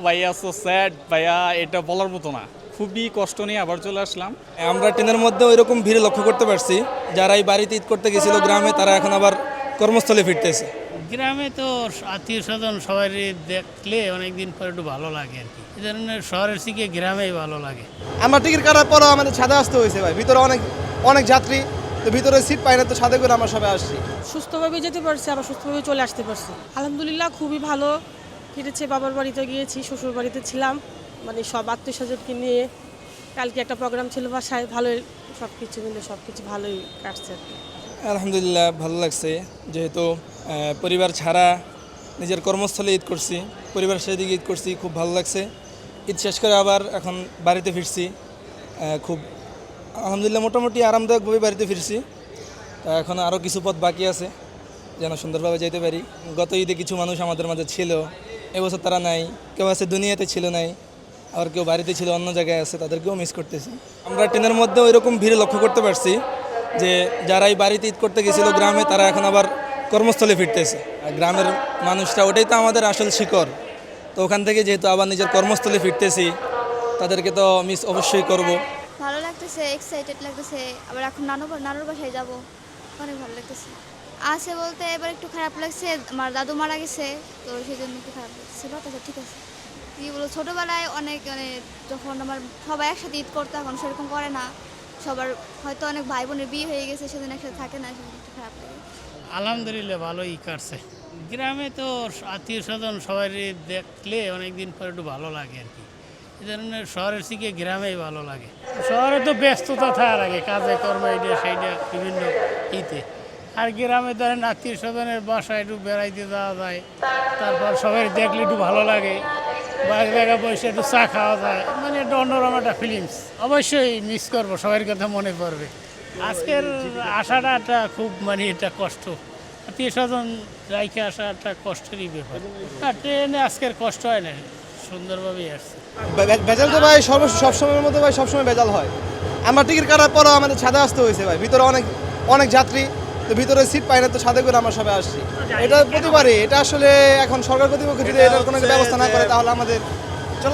ভাইয়া so sad ভাইয়া, এটা বলার মতো না। খুবই কষ্ট নিয়ে আবার চলে আসলাম। আমরা ট্রেনের মধ্যে ওইরকম ভিড় লক্ষ্য করতে পারছি, যারা এই বাড়িতে ঈদ করতে গেছিল গ্রামে তারা এখন আবার কর্মস্থলে ফিরতেছে। গ্রামে তো আত্মীয় স্বজন সবাই দেখলে অনেকদিন পরে একটু ভালো লাগে আর কি। এই ধরনের শহরের থেকে গ্রামেই ভালো লাগে। আমরা টিকিট কাটার পরও আমাদের ছাদে আসতে হয়েছে ভাই, ভিতরে অনেক অনেক যাত্রী, তো ভিতরে সিট পাই না, তো ছাদে করে আমরা সবাই আসছি। সুস্থভাবে যেতে পারছি, আবার সুস্থভাবে চলে আসতে পারছি। আলহামদুলিল্লাহ খুবই ভালো কেটেছে। বাবার বাড়িতে গিয়েছি, শ্বশুর বাড়িতে ছিলাম, মানে সব আত্মীয় স্বজনকে নিয়ে। কালকে একটা প্রোগ্রাম ছিল বাসায়, ভালোই সব কিছু মিলে সব কিছু ভালোই কাটছে আর কি। আলহামদুলিল্লাহ ভালো লাগছে, যেহেতু পরিবার ছাড়া নিজের কর্মস্থলে ঈদ করছি, পরিবারের সাথে ঈদ করছি, খুব ভালো লাগছে। ঈদ শেষ করে আবার এখন বাড়িতে ফিরছি, খুব আলহামদুলিল্লাহ মোটামুটি আরামদায়কভাবে বাড়িতে ফিরছি। তা এখন আরও কিছু পথ বাকি আছে যেন সুন্দরভাবে যেতে পারি। গত ঈদে কিছু মানুষ আমাদের মাঝে ছিল, এবছর তারা নাই, কেউ আছে দুনিয়াতে ছিল নাই, আবার কেউ বাড়িতে ছিল অন্য জায়গায় আছে, তাদেরকেও মিস করতেছি। আমরা ট্রেনের মধ্যে ওইরকম ভিড় লক্ষ্য করতে পারছি যে যারা এই বাড়িতে ঈদ করতে গেছিল গ্রামে তারা এখন আবার কর্মস্থলে ফিরতেছে। আর গ্রামের মানুষটা ওটাই তো আমাদের আসল শিকড়, তো ওখান থেকে যেহেতু আবার নিজের কর্মস্থলে ফিরতেছি তাদেরকে তো মিস অবশ্যই করব। ভালো লাগতেছে, এক্সাইটেড লাগতেছে। আবার এখন নানুর বাসায় যাব, অনেক ভালো লাগতেছে। আছে বলতে এবার একটু খারাপ লাগছে, আমার দাদু মারা গেছে, তো সেই জন্য একটু খারাপ লাগছে। বাতাসে ঠিক আছে, কী বলো, ছোটোবেলায় অনেক যখন আমার সবাই একসাথে ঈদ করতো, এখন সেরকম করে না। সবার হয়তো অনেক ভাই বোনের বিয়ে হয়ে গেছে, সেদিন একসাথে থাকে না, সেদিন একটু খারাপ লাগে। আলহামদুলিল্লাহ ভালোই কাটছে। গ্রামে তো আত্মীয় স্বজন সবাই দেখলে অনেকদিন পরে একটু ভালো লাগে আর কি। এই ধরনের শহরের থেকে গ্রামেই ভালো লাগে। শহরে তো ব্যস্ততা থাকা লাগে, কাজে কর্মে, এইটা সেইটা বিভিন্ন ইতে। আর গ্রামে ধরেন আত্মীয় স্বজনের বাসায় একটু বেড়াইতে যাওয়া যায়, তারপর সবাই দেখলে একটু ভালো লাগে, বা এক জায়গায় বসে একটু চা খাওয়া যায়, মানে একটা অন্যরকম একটা ফিলিংস। অবশ্যই মিস করবো, সবার কথা মনে পড়বে। আজকের আসাটা একটা খুব এটা কষ্ট, আত্মীয় স্বজন রাইখে আসা একটা কষ্টেরই ব্যাপার। আর ট্রেনে আজকের কষ্ট হয় না, সুন্দরভাবেই আসছে। ভেজাল তো ভাই সবসময়ের মতো ভাই, সবসময় ভেজাল হয়। আমরা টিকিট কাটার পরও আমাদের ছাদে আসতে হয়েছে ভাই, ভিতরে অনেক অনেক যাত্রী, তো ভিতরে সিট পাই না, তো ছাদে করে আমরা সবাই আসছি। এটা প্রতিবারই, এটা আসলে এখন সরকার কর্তৃপক্ষ যদি এটার কোনো ব্যবস্থা না করে তাহলে আমাদের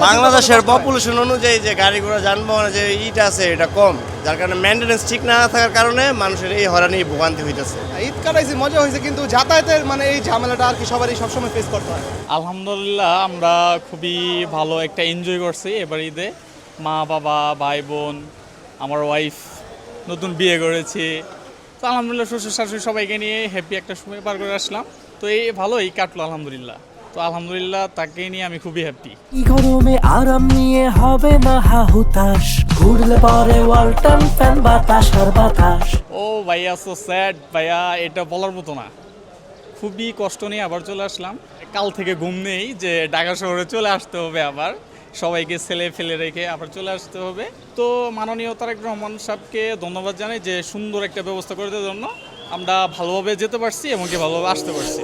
বাংলাদেশের পপুলেশন অনুযায়ী যে গাড়ি ঘোড়া যানবাহনের যে ইট আছে এটা কম, যার কারণে মেনটেন্যান্স ঠিক না থাকার কারণে মানুষের এই হয়রানি ভোগান্তি হইতেছে। ঈদ কাটাইছি, মজা হয়েছে, কিন্তু যাতায়াতের এই ঝামেলাটা আর কি সবারই সবসময় ফেস করতে হয়। আলহামদুলিল্লাহ আমরা খুবই ভালো একটা এনজয় করছি এবার ঈদে। মা বাবা ভাই বোন, আমার ওয়াইফ নতুন বিয়ে করেছি, তো আলহামদুলিল্লাহ শ্বশুর শাশুড়ি সবাইকে নিয়ে হ্যাপি একটা সময় পার করে আসলাম। তো এই ভালোই কাটলো আলহামদুলিল্লাহ। তো আলহামদুলিল্লাহ তাকে নিয়ে আমি খুবই হ্যাপি। গরমে আরাম নিয়ে হবে না হাহুতাশ, ঘুরলে পরে ওয়ালটন ফ্যান বাতাস আর বাতাস। ও ভাইয়া সো স্যাড ভাইয়া, এটা বলার মতো না। খুবই কষ্ট নিয়ে আবার চলে আসলাম। কাল থেকে ঘুম নেই যে ঢাকা শহরে চলে আসতে হবে, আবার সবাইকে ছেলে ফেলে রেখে আবার চলে আসতে হবে। তো মাননীয় তারেক রহমান সাহেবকে ধন্যবাদ জানাই যে সুন্দর একটা ব্যবস্থা করে দেওয়ার জন্য। আমরা ভালোভাবে যেতে পারছি এবং ভালোভাবে আসতে পারছি।